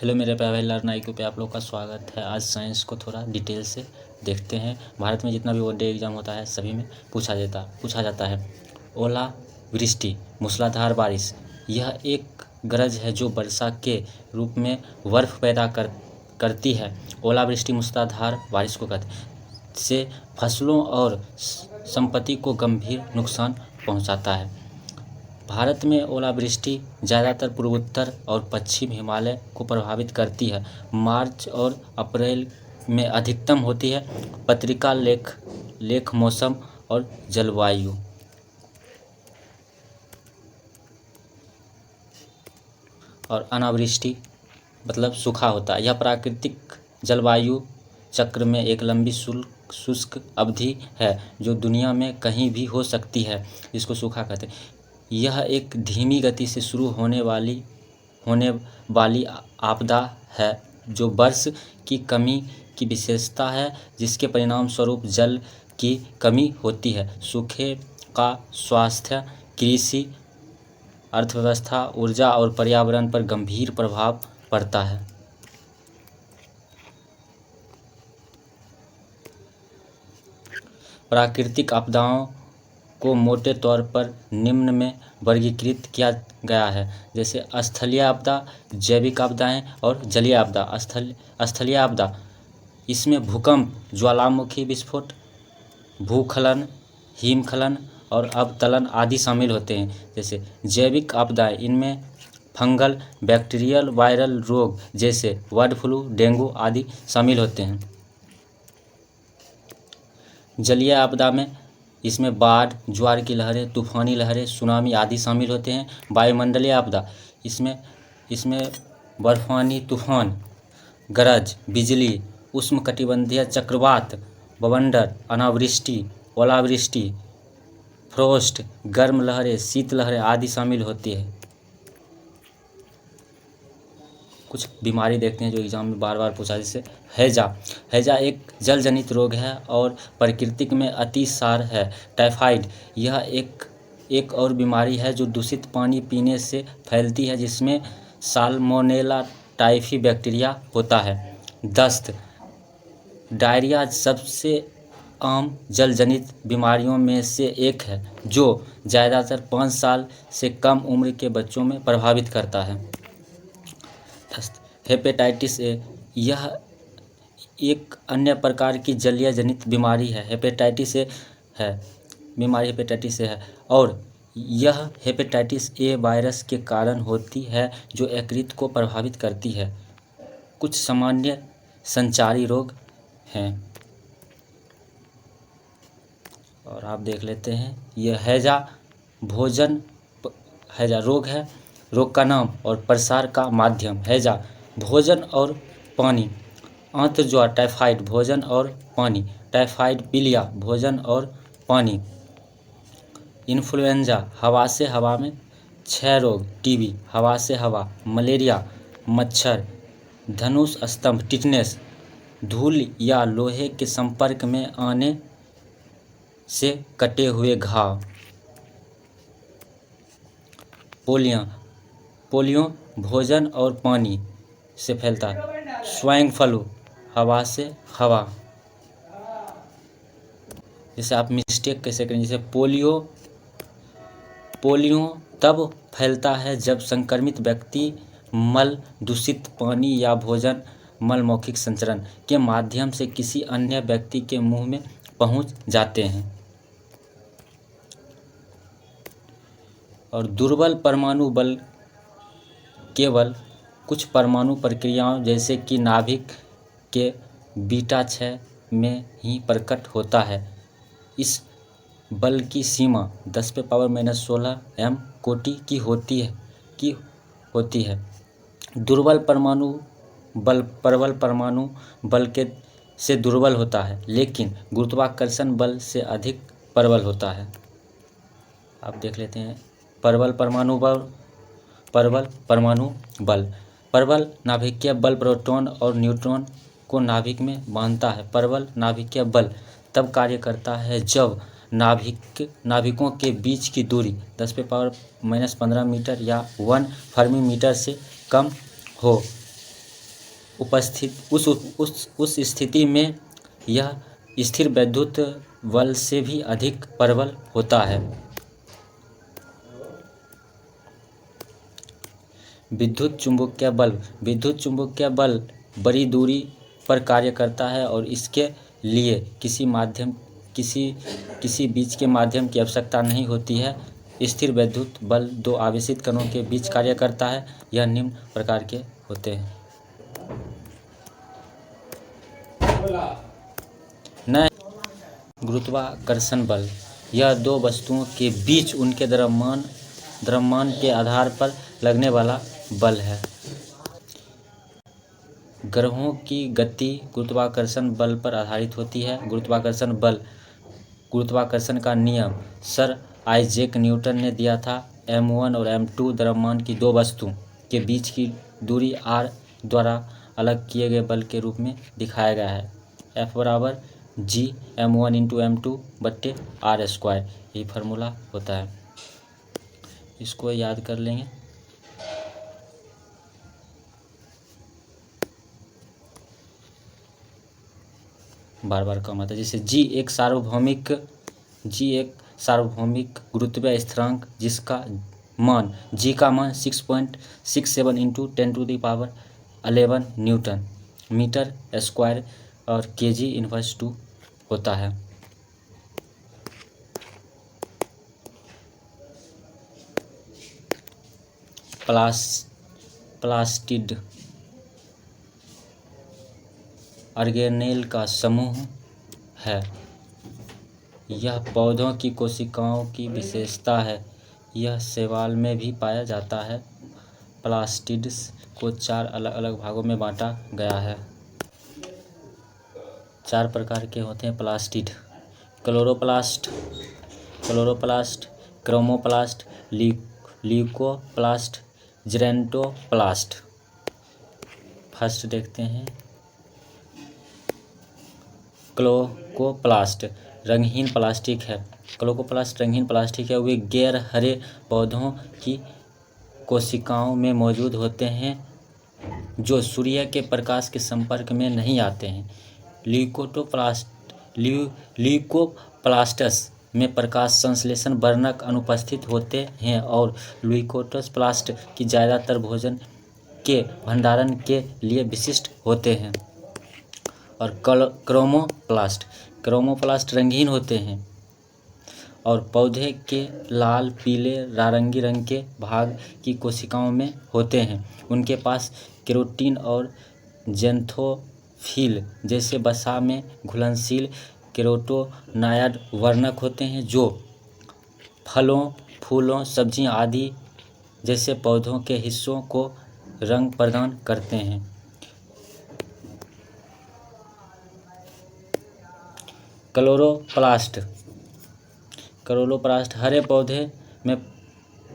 Hello मेरे प्यारे learn IQ पे आप लोग का स्वागत है। आज साइंस को थोड़ा डिटेल से देखते हैं। भारत में जितना भी वनडे एग्ज़ाम होता है सभी में पूछा जाता है। ओला वृष्टि, मूसलाधार बारिश, यह एक गरज है जो वर्षा के रूप में बर्फ पैदा करती है। ओलावृष्टि मूसलाधार बारिश को कहते हैं। से फसलों और संपत्ति को गंभीर नुकसान पहुंचाता है। भारत में ओलावृष्टि ज़्यादातर पूर्वोत्तर और पश्चिम हिमालय को प्रभावित करती है। मार्च और अप्रैल में अधिकतम होती है। पत्रिका लेख मौसम और जलवायु। और अनावृष्टि मतलब सूखा होता है। यह प्राकृतिक जलवायु चक्र में एक लंबी शुष्क अवधि है जो दुनिया में कहीं भी हो सकती है, जिसको सूखा कहते हैं। यह एक धीमी गति से शुरू होने वाली आपदा है जो वर्ष की कमी की विशेषता है, जिसके परिणाम स्वरूप जल की कमी होती है। सूखे का स्वास्थ्य, कृषि, अर्थव्यवस्था, ऊर्जा और पर्यावरण पर गंभीर प्रभाव पड़ता है। प्राकृतिक आपदाओं को मोटे तौर पर निम्न में वर्गीकृत किया गया है, जैसे स्थलीय आपदा, जैविक आपदाएं और जलीय आपदा। स्थलीय आपदा, इसमें भूकंप, ज्वालामुखी विस्फोट, भूस्खलन, हिमस्खलन और अवतरण आदि शामिल होते हैं। जैसे जैविक आपदाएं, इनमें फंगल, बैक्टीरियल, वायरल रोग जैसे बर्ड फ्लू, डेंगू आदि शामिल होते हैं। जलीय आपदा में इसमें बाढ़, ज्वार की लहरें, तूफानी लहरें, सुनामी आदि शामिल होते हैं। वायुमंडलीय आपदा, इसमें बर्फानी तूफान, गरज, बिजली, उष्णकटिबंधीय चक्रवात, बवंडर, अनावृष्टि, ओलावृष्टि, फ्रोस्ट, गर्म लहरें, शीत लहरें आदि शामिल होती है। कुछ बीमारी देखते हैं जो एग्जाम में बार बार पूछा, जैसे हैजा एक जल जनित रोग है और प्रकृति में अतिसार है। टाइफाइड, यह एक और बीमारी है जो दूषित पानी पीने से फैलती है, जिसमें साल्मोनेला टाइफी बैक्टीरिया होता है। दस्त, डायरिया सबसे आम जल जनित बीमारियों में से एक है जो ज़्यादातर 5 साल से कम उम्र के बच्चों में प्रभावित करता है। हेपेटाइटिस ए, यह एक अन्य प्रकार की जलीय जनित बीमारी है। हेपेटाइटिस ए है और यह हेपेटाइटिस ए वायरस के कारण होती है जो यकृत को प्रभावित करती है। कुछ सामान्य संचारी रोग हैं और आप देख लेते हैं। यह हैजा रोग है। रोग का नाम और प्रसार का माध्यम। हैजा, भोजन और पानी। आंत्रज्वर, टाइफाइड, भोजन और पानी। टाइफाइड पीलिया, भोजन और पानी। इन्फ्लुएंजा, हवा से हवा में। क्षय रोग, टीबी, हवा से हवा। मलेरिया, मच्छर। धनुष स्तंभ, टिटनेस, धूल या लोहे के संपर्क में आने से कटे हुए घाव। पोलियो भोजन और पानी से फैलता है। स्वाइन फ्लू, हवा से हवा। जैसे आप मिस्टेक कैसे करें, जैसे पोलियो तब फैलता है जब संक्रमित व्यक्ति मल, दूषित पानी या भोजन मल मौखिक संचरण के माध्यम से किसी अन्य व्यक्ति के मुंह में पहुंच जाते हैं। और दुर्बल परमाणु बल केवल कुछ परमाणु प्रक्रियाओं जैसे कि नाभिक के बीटा क्षय में ही प्रकट होता है। इस बल की सीमा 10⁻⁻16 m कोटि की होती है। दुर्बल परमाणु बल प्रबल परमाणु बल से दुर्बल होता है, लेकिन गुरुत्वाकर्षण बल से अधिक प्रबल होता है। आप देख लेते हैं प्रबल परमाणु बल। प्रबल नाभिकीय बल प्रोटॉन और न्यूट्रॉन को नाभिक में बांधता है। प्रबल नाभिकीय बल तब कार्य करता है जब नाभिकों के बीच की दूरी 10⁻⁻15 मीटर या 1 फर्मी मीटर से कम हो। उपस्थित उस स्थिति में यह स्थिर वैद्युत बल से भी अधिक प्रबल होता है। विद्युत चुंबकीय बल बड़ी दूरी पर कार्य करता है और इसके लिए किसी बीच के माध्यम की आवश्यकता नहीं होती है। स्थिर वैद्युत बल दो आवेशित कणों के बीच कार्य करता है। यह निम्न प्रकार के होते हैं। न गुरुत्वाकर्षण बल, यह दो वस्तुओं के बीच उनके द्रव्यमान के आधार पर लगने वाला बल है। ग्रहों की गति गुरुत्वाकर्षण बल पर आधारित होती है। गुरुत्वाकर्षण का नियम सर आइजैक न्यूटन ने दिया था। m1 और m2 द्रव्यमान की दो वस्तु के बीच की दूरी r द्वारा अलग किए गए बल के रूप में दिखाया गया है। F बराबर g m1 इंटू m2 बट्टे r स्क्वायर, यही फार्मूला होता है। इसको याद कर लेंगे। बार बार कम आता है। जैसे g एक सार्वभौमिक गुरुत्वीय स्थिरांक जिसका मान g का मान 6.67 इंटू 10⁻11 न्यूटन मीटर स्क्वायर और kg इनवर्स 2 होता है। प्लास्टिड ऑर्गेनेल का समूह है। यह पौधों की कोशिकाओं की विशेषता है। यह शैवाल में भी पाया जाता है। प्लास्टिड्स को 4 अलग अलग भागों में बांटा गया है। 4 प्रकार के होते हैं plastid: chloroplast, chromoplast, leucoplast, gerontoplast. First देखते हैं क्लोरोप्लास्ट। रंगहीन प्लास्टिक है। क्लोरोप्लास्ट रंगहीन प्लास्टिक है। वे गैर हरे पौधों की कोशिकाओं में मौजूद होते हैं जो सूर्य के प्रकाश के संपर्क में नहीं आते हैं। ल्यूकोप्लास्टस में प्रकाश संश्लेषण वर्णक अनुपस्थित होते हैं और ल्यूकोप्लास्ट की ज़्यादातर भोजन के भंडारण के लिए विशिष्ट होते हैं। और क्रोमोप्लास्ट रंगीन होते हैं और पौधे के लाल, पीले, नारंगी रंग के भाग की कोशिकाओं में होते हैं। उनके पास केरोटीन और ज़ैंथोफिल जैसे वसा में घुलनशील कैरोटीनॉयड वर्णक होते हैं जो फलों, फूलों, सब्जियों आदि जैसे पौधों के हिस्सों को रंग प्रदान करते हैं। क्लोरोप्लास्ट हरे पौधे में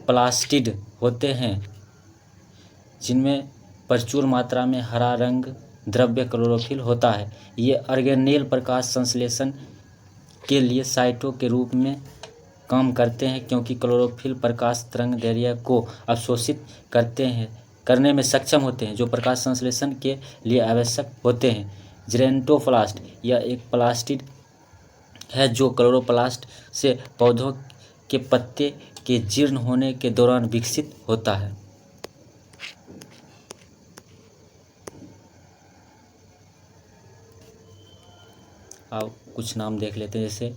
प्लास्टिड होते हैं जिनमें प्रचुर मात्रा में हरा रंग द्रव्य क्लोरोफिल होता है। ये ऑर्गेनेल प्रकाश संश्लेषण के लिए साइटों के रूप में काम करते हैं क्योंकि क्लोरोफिल प्रकाश तरंगदैर्घ्य को अवशोषित करने में सक्षम होते हैं जो प्रकाश संश्लेषण के लिए आवश्यक होते हैं। जेरोंटोप्लास्ट यह एक प्लास्टिड है जो क्लोरोप्लास्ट से पौधों के पत्ते के जीर्ण होने के दौरान विकसित होता है। अब कुछ नाम देख लेते हैं। जैसे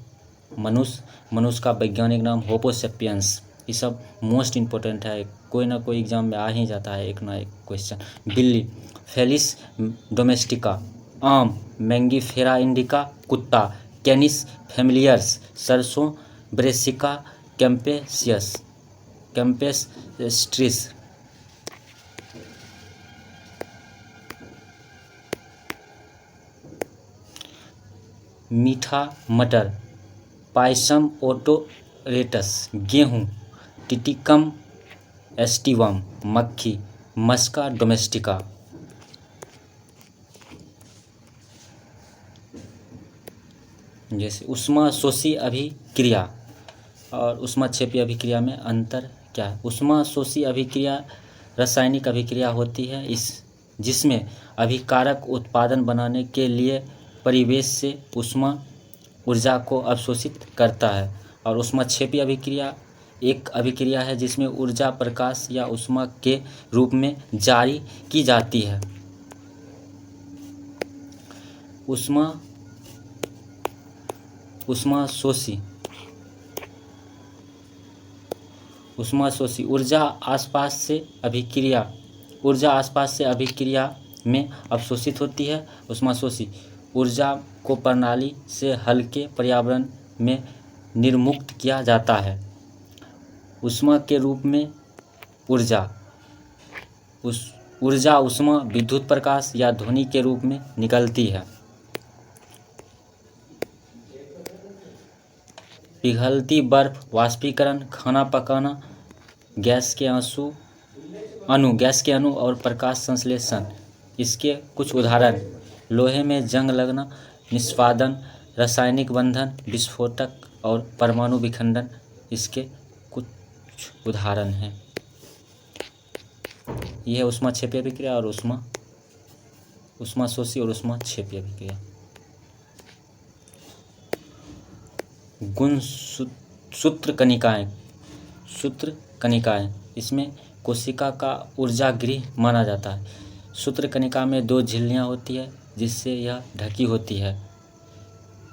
मनुष्य का वैज्ञानिक नाम होमो सेपियंस। ये सब मोस्ट इम्पोर्टेंट है, कोई ना कोई एग्जाम में आ ही जाता है एक ना एक क्वेश्चन। बिल्ली फेलिस डोमेस्टिका। आम मैंगीफेरा इंडिका। कुत्ता कैनिस फैमिलियर्स। सरसों ब्रेसिका कैम्पेस्ट्रिस। मीठा मटर पायसम ओटोरेटस। गेहूँ टिटिकम एस्टिवम। मक्खी मस्का डोमेस्टिका। जैसे ऊष्माशोषी अभिक्रिया और ऊष्माक्षेपी अभिक्रिया में अंतर क्या है? ऊष्माशोषी अभिक्रिया रासायनिक अभिक्रिया होती है। जिसमें अभिकारक उत्पादन बनाने के लिए परिवेश से ऊष्मा ऊर्जा को अवशोषित करता है। और ऊष्माक्षेपी अभिक्रिया एक अभिक्रिया है जिसमें ऊर्जा प्रकाश या ऊष्मा के रूप में जारी की जाती है। ऊष्माशोषी ऊर्जा आसपास से अभिक्रिया में अवशोषित होती है। ऊष्माशोषी ऊर्जा को प्रणाली से हल्के पर्यावरण में निर्मुक्त किया जाता है। ऊष्मा के रूप में ऊर्जा ऊष्मा विद्युत प्रकाश या ध्वनि के रूप में निकलती है। पिघलती बर्फ, वाष्पीकरण, खाना पकाना, गैस के अणु और प्रकाश संश्लेषण इसके कुछ उदाहरण। लोहे में जंग लगना, निष्पादन, रासायनिक बंधन, विस्फोटक और परमाणु विखंडन इसके कुछ उदाहरण हैं। यह है ऊष्माक्षेपी अभिक्रिया और ऊष्माशोषी और ऊष्माक्षेपी अभिक्रिया। सूत्र कणिकाएं इसमें कोशिका का ऊर्जागृह माना जाता है। सूत्र कणिका में 2 झिल्लियां होती है जिससे यह ढकी होती है।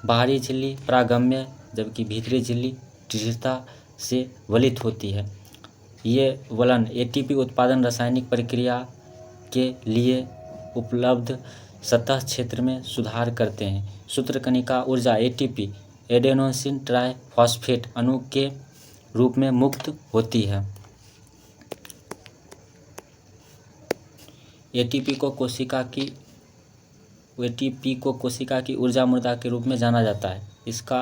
बाहरी झिल्ली परागम्य जबकि भीतरी झिल्ली दृढ़ता से वलित होती है। ये वलन एटीपी उत्पादन रासायनिक प्रक्रिया के लिए उपलब्ध सतह क्षेत्र में सुधार करते हैं। सूत्र कणिका ऊर्जा एटीपी एडेनोसिन ट्राइफॉस्फेट अणु के रूप में मुक्त होती है। एटीपी को कोशिका की ऊर्जा मुद्रा के रूप में जाना जाता है। इसका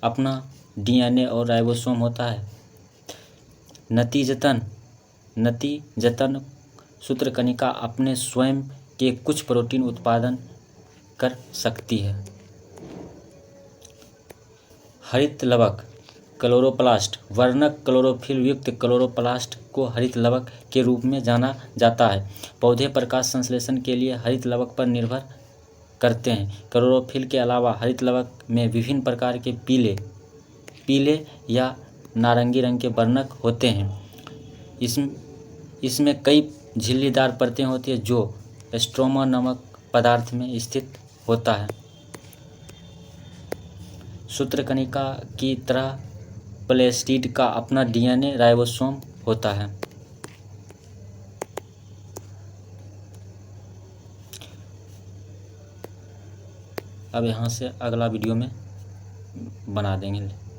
अपना डीएनए और राइबोसोम होता है। नतीजतन सूत्र कणिका अपने स्वयं के कुछ प्रोटीन उत्पादन कर सकती है। हरित लवक क्लोरोप्लास्ट वर्णक क्लोरोफिल युक्त क्लोरोप्लास्ट को हरित लवक के रूप में जाना जाता है। पौधे प्रकाश संश्लेषण के लिए हरित लवक पर निर्भर करते हैं। क्लोरोफिल के अलावा हरित लवक में विभिन्न प्रकार के पीले या नारंगी रंग के वर्णक होते हैं। इसमें कई झिल्लीदार परतें होती हैं जो स्ट्रोमा नामक पदार्थ में स्थित होता है। सूत्र कणिका की तरह प्लेस्टिड का अपना डीएनए राइबोसोम होता है। अब यहाँ से अगला वीडियो में बना देंगे।